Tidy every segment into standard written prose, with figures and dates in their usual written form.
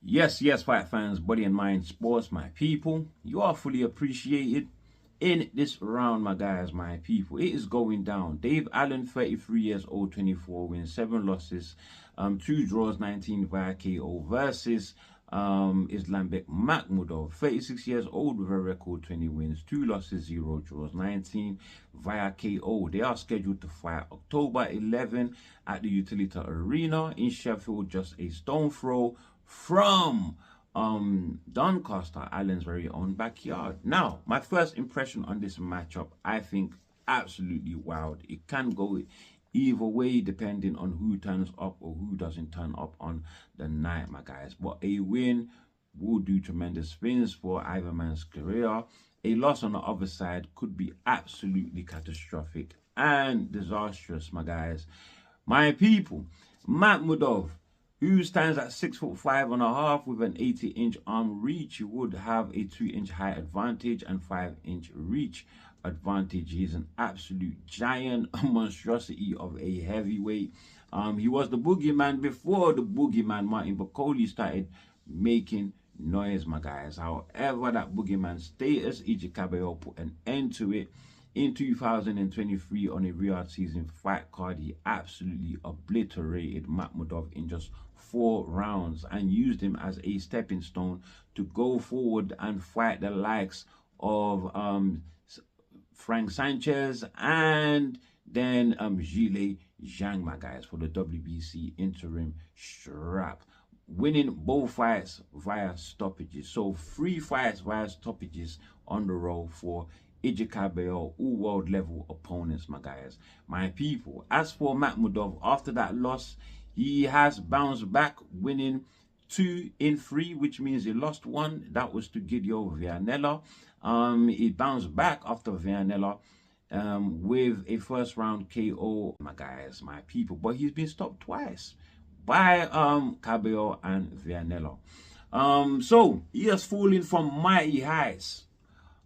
Yes, fight fans, body and mind sports, my people. You are fully appreciated in this round, my guys, my people. It is going down. Dave Allen, 33 years old, 24 wins, 7 losses, 2 draws, 19 via KO versus Arslanbek Makhmudov, 36 years old with a record 20 wins, 2 losses, 0 draws, 19 via KO. They are scheduled to fight October 11 at the Utilita Arena in Sheffield, just a stone throw from Doncaster, Allen's very own backyard. Now, my first impression on this matchup, I think absolutely wild. It can go either way depending on who turns up or who doesn't turn up on the night, my guys. But a win will do tremendous things for either man's career. A loss on the other side could be absolutely catastrophic and disastrous, my guys. My people, Makhmudov, who stands at 6'5.5" with an 80-inch arm reach, he would have a 2-inch height advantage and 5-inch reach advantage. He's an absolute giant, a monstrosity of a heavyweight. He was the boogeyman before the boogeyman Martin Bakole started making noise, my guys. However, that boogeyman status, Usyk Vacate put an end to it. In 2023, on a Riyadh season fight card, he absolutely obliterated Makhmudov in just 4 rounds and used him as a stepping stone to go forward and fight the likes of Frank Sanchez and then Zhile Zhang, my guys, for the WBC interim strap, winning both fights via stoppages. So 3 fights via stoppages on the roll for Usyk Vacate, all world level opponents, my guys, my people. As for Makhmudov, after that loss, he has bounced back, winning 2 in 3, which means he lost 1. That was to Gideon Vianella. He bounced back after Vianella with a first round KO, my guys, my people. But he's been stopped twice by Cabello and Vianella. So he has fallen from mighty heights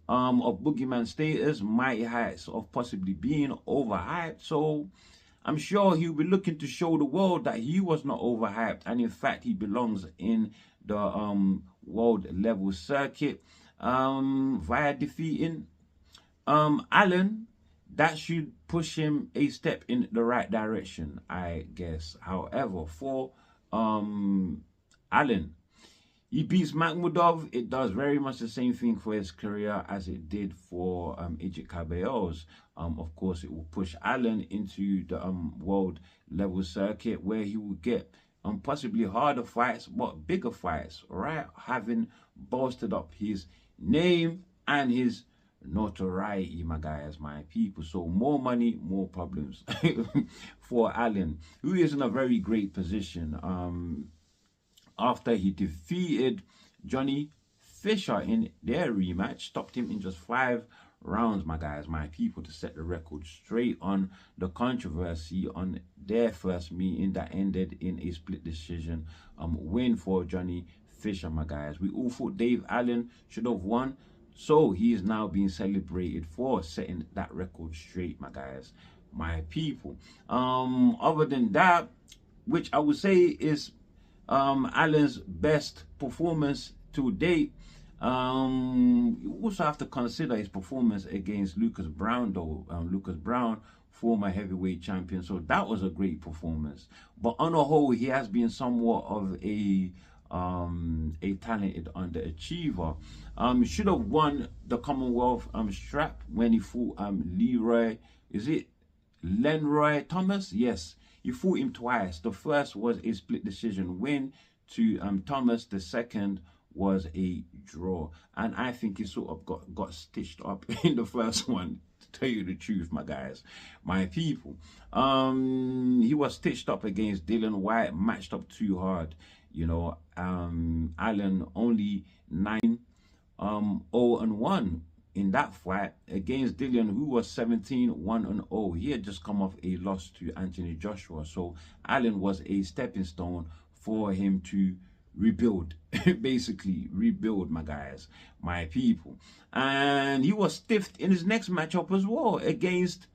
of boogeyman status, mighty heights of possibly being overhyped. So I'm sure he'll be looking to show the world that he was not overhyped, and in fact he belongs in the world level circuit via defeating Allen. That should push him a step in the right direction, I guess. However, for Allen, he beats Makhmudov. It does very much the same thing for his career as it did for Usyk Vacate's. Of course, it will push Allen into the world level circuit where he will get possibly harder fights, but bigger fights, right? Having bolstered up his name and his notoriety, my guys, my people. So more money, more problems for Allen, who is in a very great position. After he defeated Johnny Fisher in their rematch, stopped him in just 5 rounds, my guys, my people, to set the record straight on the controversy on their first meeting that ended in a split decision win for Johnny Fisher, my guys. We all thought Dave Allen should have won, so he is now being celebrated for setting that record straight, my guys, my people. Other than that, which I would say is Allen's best performance to date, you also have to consider his performance against Lucas Browne, though. Lucas Browne, former heavyweight champion, so that was a great performance. But on a whole, he has been somewhat of a talented underachiever. Should have won the Commonwealth strap when he fought Lenroy Thomas? Yes, he fought him twice. The first was a split decision win to Thomas. The second was a draw. And I think he sort of got stitched up in the first one, to tell you the truth, my guys, my people. He was stitched up against Dylan White, matched up too hard. You know, Allen only 9-0-1 in that fight against Dillian, who was 17-1-0. He had just come off a loss to Anthony Joshua. So Allen was a stepping stone for him to rebuild, basically rebuild, my guys, my people. And he was stiffed in his next matchup as well against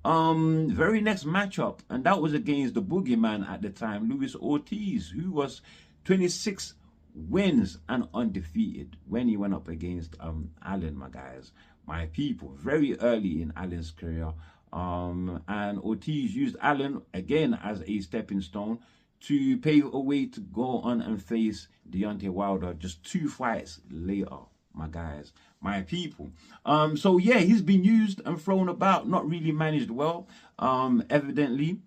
very next matchup, and that was against the boogeyman at the time, Luis Ortiz, who was 26 wins and undefeated when he went up against Allen, my guys, my people, very early in Allen's career. And Ortiz used Allen again as a stepping stone to pave a way to go on and face Deontay Wilder just 2 fights later, my guys, my people. So yeah, he's been used and thrown about, not really managed well, evidently.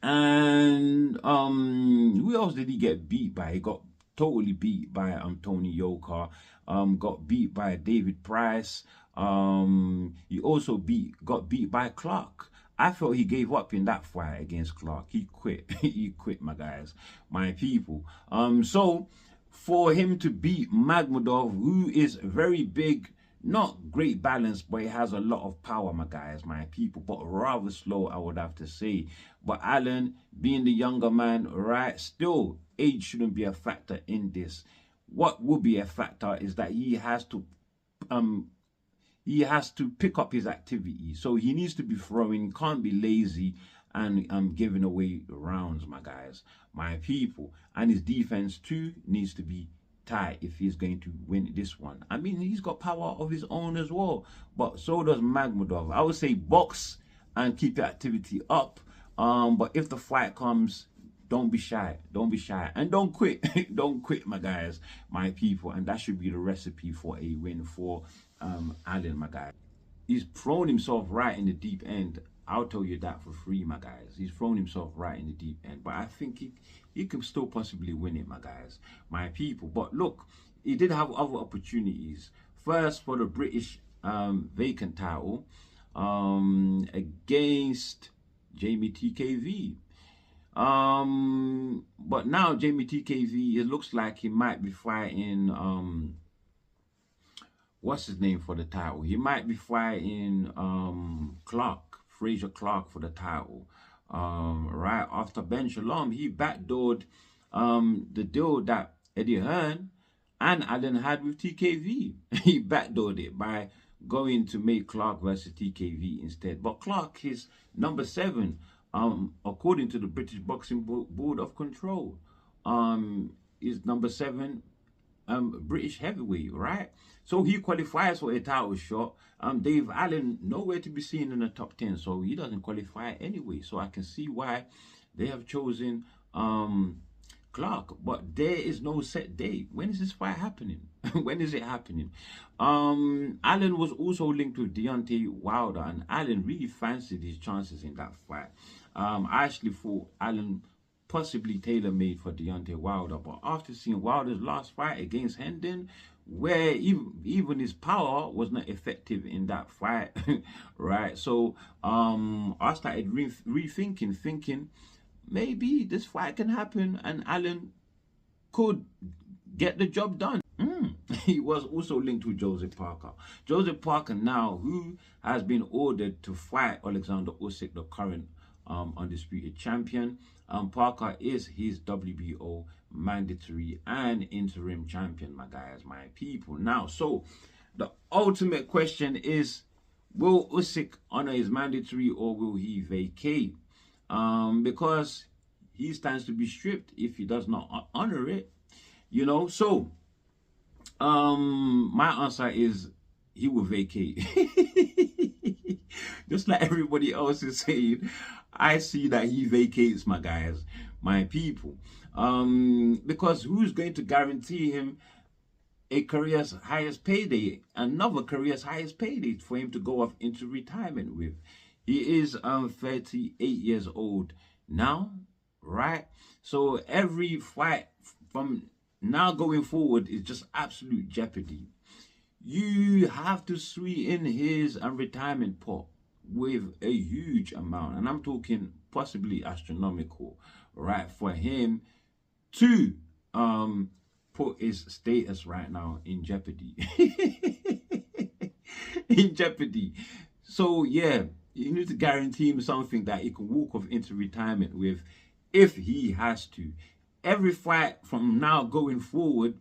And who else did he get beat by? He got totally beat by Tony Yoka, got beat by David Price. He also got beat by Clark. I felt he gave up in that fight against Clark. He quit. He quit, my guys, my people. So for him to beat Makhmudov, who is very big, not great balance, but he has a lot of power, my guys, my people, but rather slow, I would have to say. But Allen, being the younger man, right, still age shouldn't be a factor in this. What will be a factor is that he has to pick up his activity. So he needs to be throwing, can't be lazy and giving away rounds, my guys, my people. And his defense too needs to be tight if he's going to win this one. I mean, he's got power of his own as well, but so does Makhmudov. I would say box and keep your activity up. But if the fight comes, don't be shy. Don't be shy. And don't quit. Don't quit, my guys, my people. And that should be the recipe for a win for Allen, my guy. He's thrown himself right in the deep end. I'll tell you that for free, my guys. He's thrown himself right in the deep end. But I think he can still possibly win it, my guys, my people. But look, he did have other opportunities. First, for the British vacant title against Jamie TKV. But now Jamie TKV, it looks like he might be fighting what's his name for the title. He might be fighting Fraser Clark for the title. Right after Ben Shalom, he backdoored the deal that Eddie Hearn and Allen had with TKV. He backdoored it by going to make Clark versus TKV instead. But Clark is number 7, according to the British Boxing Board of Control. Is number 7 British heavyweight, right? So he qualifies for a title shot. Dave Allen, nowhere to be seen in the top 10, so he doesn't qualify anyway. So I can see why they have chosen Clark, but there is no set date. When is this fight happening? When is it happening? Allen was also linked with Deontay Wilder, and Allen really fancied his chances in that fight. I actually thought Allen possibly tailor-made for Deontay Wilder, but after seeing Wilder's last fight against Hendon, where even his power was not effective in that fight, right? So I started thinking maybe this fight can happen and Allen could get the job done. He was also linked with Joseph Parker. Joseph Parker now, who has been ordered to fight Alexander Usyk, the current undisputed champion. Parker is his WBO mandatory and interim champion, my guys, my people. Now, so the ultimate question is, will Usyk honor his mandatory or will he vacate? Because he stands to be stripped if he does not honor it, you know. So my answer is he will vacate. Just like everybody else is saying, I see that he vacates, my guys, my people. Because who's going to guarantee him a career's highest payday, another career's highest payday for him to go off into retirement with? He is 38 years old now, right? So every fight from now going forward is just absolute jeopardy. You have to sweeten his retirement pot with a huge amount, and I'm talking possibly astronomical, right, for him to put his status right now in jeopardy. In jeopardy. So yeah, you need to guarantee him something that he can walk off into retirement with if he has to. Every fight from now going forward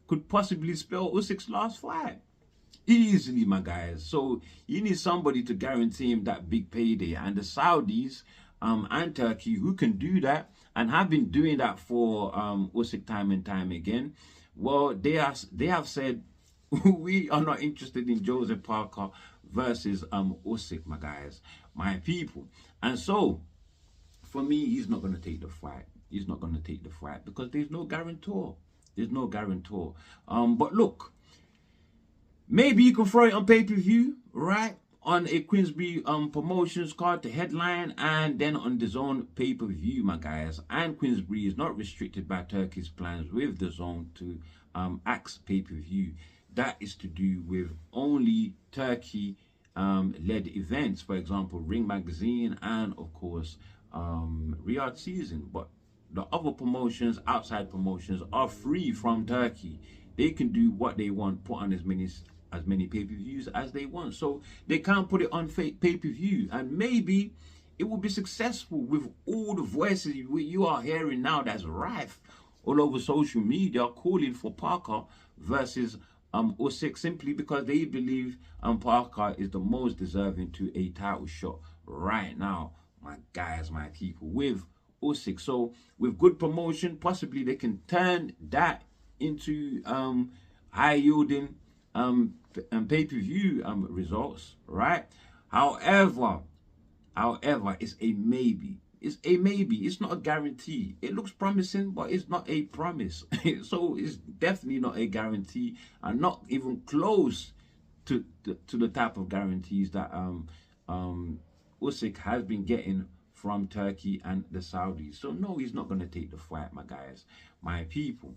could possibly spell Usyk's last fight. Easily, my guys. So you need somebody to guarantee him that big payday. And the Saudis and Turkey, who can do that and have been doing that for Usyk time and time again. Well, they have said we are not interested in Joseph Parker versus Usyk, my guys, my people. And so for me, he's not going to take the fight. He's not going to take the fight because there's no guarantor. There's no guarantor. But look, maybe you can throw it on pay-per-view, right? On a Queensbury promotions card to headline, and then on the Zone pay-per-view, my guys. And Queensbury is not restricted by Turkey's plans with the Zone to axe pay-per-view. That is to do with only Turkey led events, for example, Ring Magazine and of course Riyadh Season. But the other promotions, outside promotions, are free from Turkey. They can do what they want, put on as many pay-per-views as they want. So they can't put it on pay-per-view, and maybe it will be successful with all the voices you are hearing now that's rife all over social media calling for Parker versus Usyk, simply because they believe Parker is the most deserving to a title shot right now, my guys, my people, with Usyk. So with good promotion, possibly they can turn that into high yielding pay-per-view results, right? However, it's a maybe. It's a maybe. It's not a guarantee. It looks promising, but it's not a promise. So it's definitely not a guarantee, and not even close to the type of guarantees that Usyk has been getting from Turkey and the Saudis. So no, he's not going to take the fight, my guys, my people.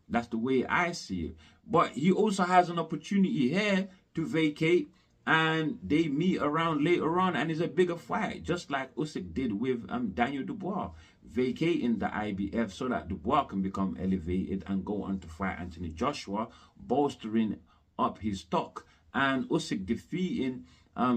That's the way I see it. But he also has an opportunity here to vacate, and they meet around later on, and it's a bigger fight, just like Usyk did with Daniel Dubois, vacating the IBF so that Dubois can become elevated and go on to fight Anthony Joshua, bolstering up his stock, and Usyk defeating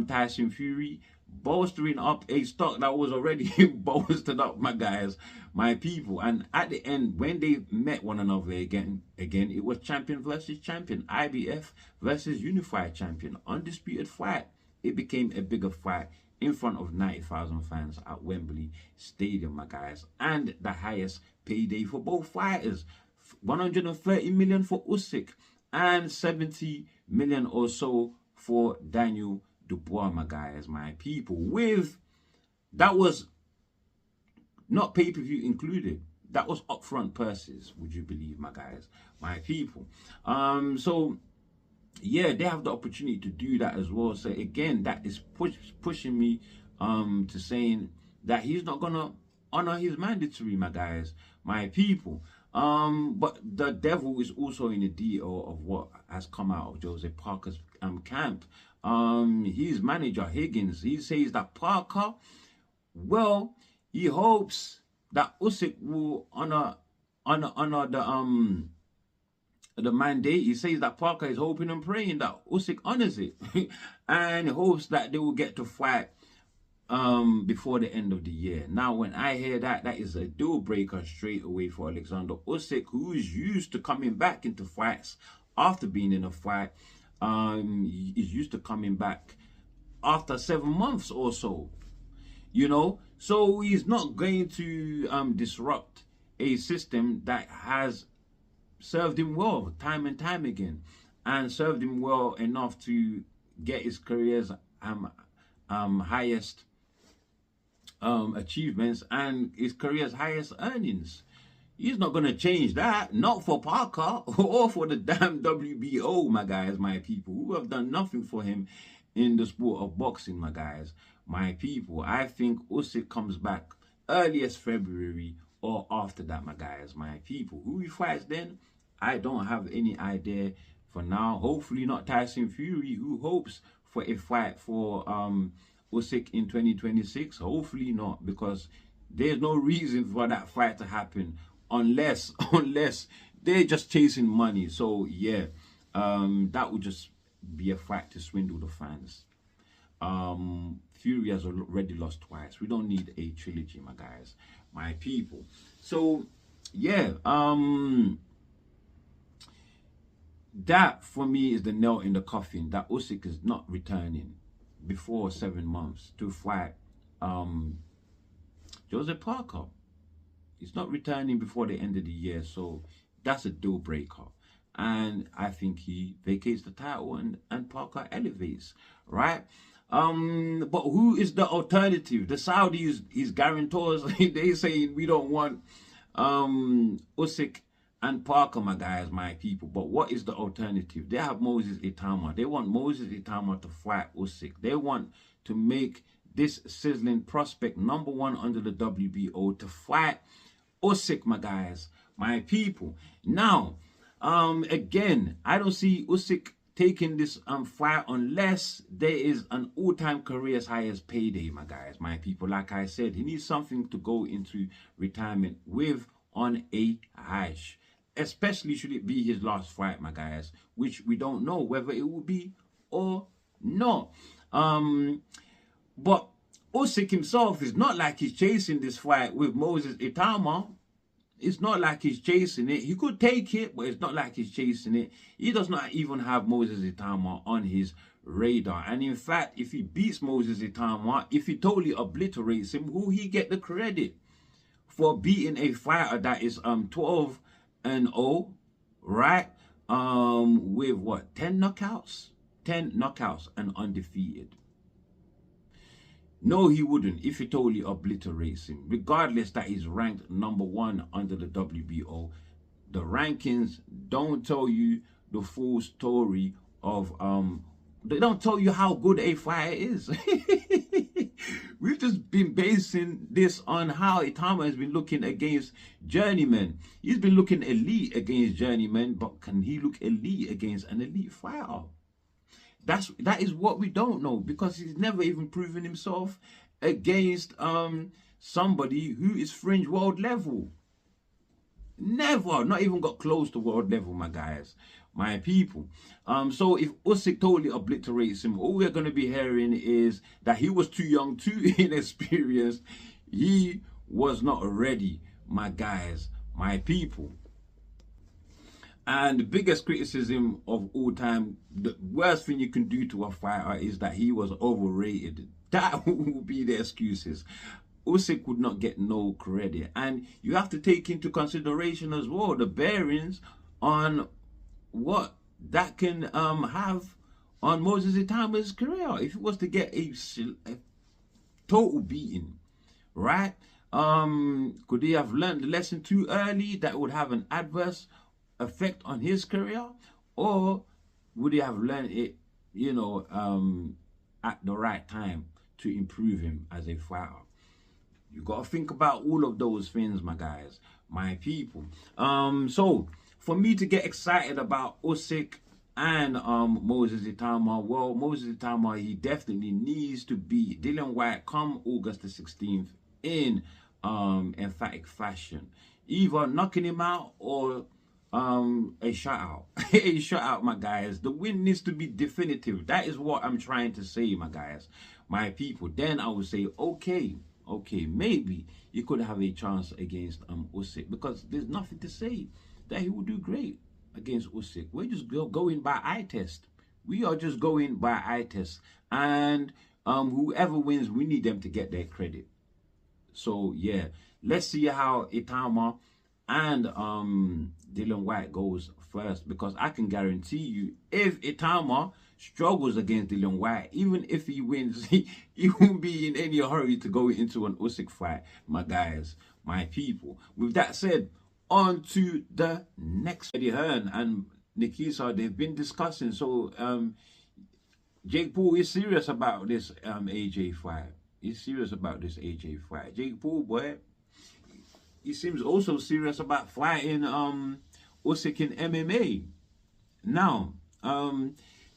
Tyson Fury, bolstering up a stock that was already bolstered up, my guys, my people. And at the end, when they met one another again, it was champion versus champion, IBF versus unified champion, undisputed fight. It became a bigger fight in front of 90,000 fans at Wembley Stadium, my guys, and the highest payday for both fighters, 130 million for Usyk and 70 million or so for Daniel Dubois, my guys, my people. With that was not pay-per-view included. That was upfront purses, would you believe, my guys, my people. So yeah, they have the opportunity to do that as well. So again, that is pushing me to saying that he's not gonna honor his mandatory, my guys, my people. But the devil is also in the detail of what has come out of Joseph Parker's camp. His manager Higgins, he says that Parker, well, he hopes that Usyk will honor the mandate. He says that Parker is hoping and praying that Usyk honors it, and hopes that they will get to fight before the end of the year. Now, when I hear that, that is a deal breaker straight away for Alexander Usyk, who is used to coming back into fights after being in a fight. Is used to coming back after 7 months or so, you know. So he's not going to disrupt a system that has served him well time and time again, and served him well enough to get his career's highest achievements and his career's highest earnings. He's not going to change that, not for Parker or for the damn WBO, my guys, my people, who have done nothing for him in the sport of boxing, my guys, my people. I think Usyk comes back earliest February or after that, my guys, my people. Who he fights then, I don't have any idea for now. Hopefully not Tyson Fury, who hopes for a fight for Usyk in 2026. Hopefully not, because there's no reason for that fight to happen unless they're just chasing money. So yeah, that would just be a fight to swindle the fans. Fury has already lost twice. We don't need a trilogy, my guys, my people. So yeah, that for me is the nail in the coffin, that Usyk is not returning before 7 months to fight Joseph Parker. He's not returning before the end of the year, so that's a deal breaker. And I think he vacates the title and Parker elevates, right? But who is the alternative? The Saudis, his guarantors, they say we don't want Usyk and Parker, my guys, my people. But what is the alternative? They have Moses Itauma. They want Moses Itauma to fight Usyk. They want to make this sizzling prospect #1 under the WBO to fight Usyk, my guys, my people. Now, again, I don't see Usyk taking this fight unless there is an all-time career's highest payday, my guys, my people. Like I said, he needs something to go into retirement with on a hash. Especially should it be his last fight, my guys, which we don't know whether it will be or not. But Usyk himself is not like he's chasing this fight with Moses Itauma. It's not like he's chasing it. He could take it, but it's not like he's chasing it. He does not even have Moses Itauma on his radar. And in fact, if he beats Moses Itauma, if he totally obliterates him, will he get the credit for beating a fighter that is 12-0, right? With what, 10 knockouts? 10 knockouts and undefeated. No, he wouldn't if he totally obliterates him. Regardless that he's ranked #1 under the WBO, the rankings don't tell you the full story of they don't tell you how good a fighter is. We've just been basing this on how Itauma has been looking against journeymen. He's been looking elite against journeymen, but can he look elite against an elite fighter? That is what we don't know, because he's never even proven himself against somebody who is fringe world level. Never, not even got close to world level, my guys, my people. So if Usyk totally obliterates him, all we're going to be hearing is that he was too young, too inexperienced. He was not ready, my guys, my people. And the biggest criticism of all time, the worst thing you can do to a fighter is that he was overrated. That would be the excuses. Usyk would not get no credit. And you have to take into consideration as well the bearings on what that can have on Moses Itauma's career. If he was to get a total beating, right? Could he have learned the lesson too early that would have an adverse effect on his career, or would he have learned it, you know, at the right time to improve him as a fighter? You got to think about all of those things, my guys, my people. So for me to get excited about Usyk and Moses Itauma, well, Moses Itauma, he definitely needs to beat Dillian Whyte come August the 16th in emphatic fashion, either knocking him out or a shutout. A shutout, my guys. The win needs to be definitive. That is what I'm trying to say, my guys, my people. Then I would say, okay, maybe you could have a chance against Usyk, because there's nothing to say that he will do great against Usyk. We're just going by eye test. We are just going by eye test. And whoever wins, we need them to get their credit. So yeah, let's see how Itauma and Dillian Whyte goes first, because I can guarantee you, if Itauma struggles against Dillian Whyte, even if he wins, he won't be in any hurry to go into an Usyk fight, my guys, my people. With that said, on to the next. Eddie Hearn and Nikita, they've been discussing. So Jake Paul is serious about this AJ fight. He's serious about this AJ fight. Jake Paul, boy, he seems also serious about fighting Usyk in MMA. Now,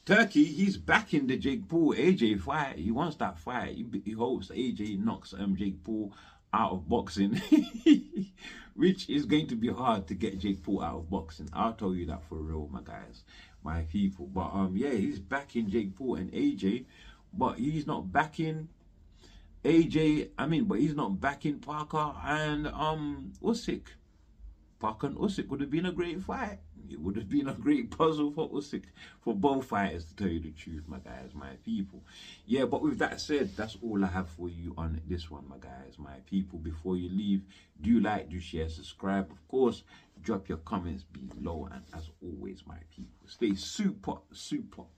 Turki, he's backing the Jake Paul AJ fight. He wants that fight. He hopes AJ knocks Jake Paul out of boxing, which is going to be hard to get Jake Paul out of boxing. I'll tell you that for real, my guys, my people. But yeah, he's backing Jake Paul and AJ, but he's not backing AJ. But he's not backing Parker and Usyk. Pac and Usyk would have been a great fight. It would have been a great puzzle for Usyk, for both fighters, to tell you the truth, my guys, my people. Yeah, but with that said, that's all I have for you on this one, my guys, my people. Before you leave, do like, do share, subscribe. Of course, drop your comments below. And as always, my people, stay super, super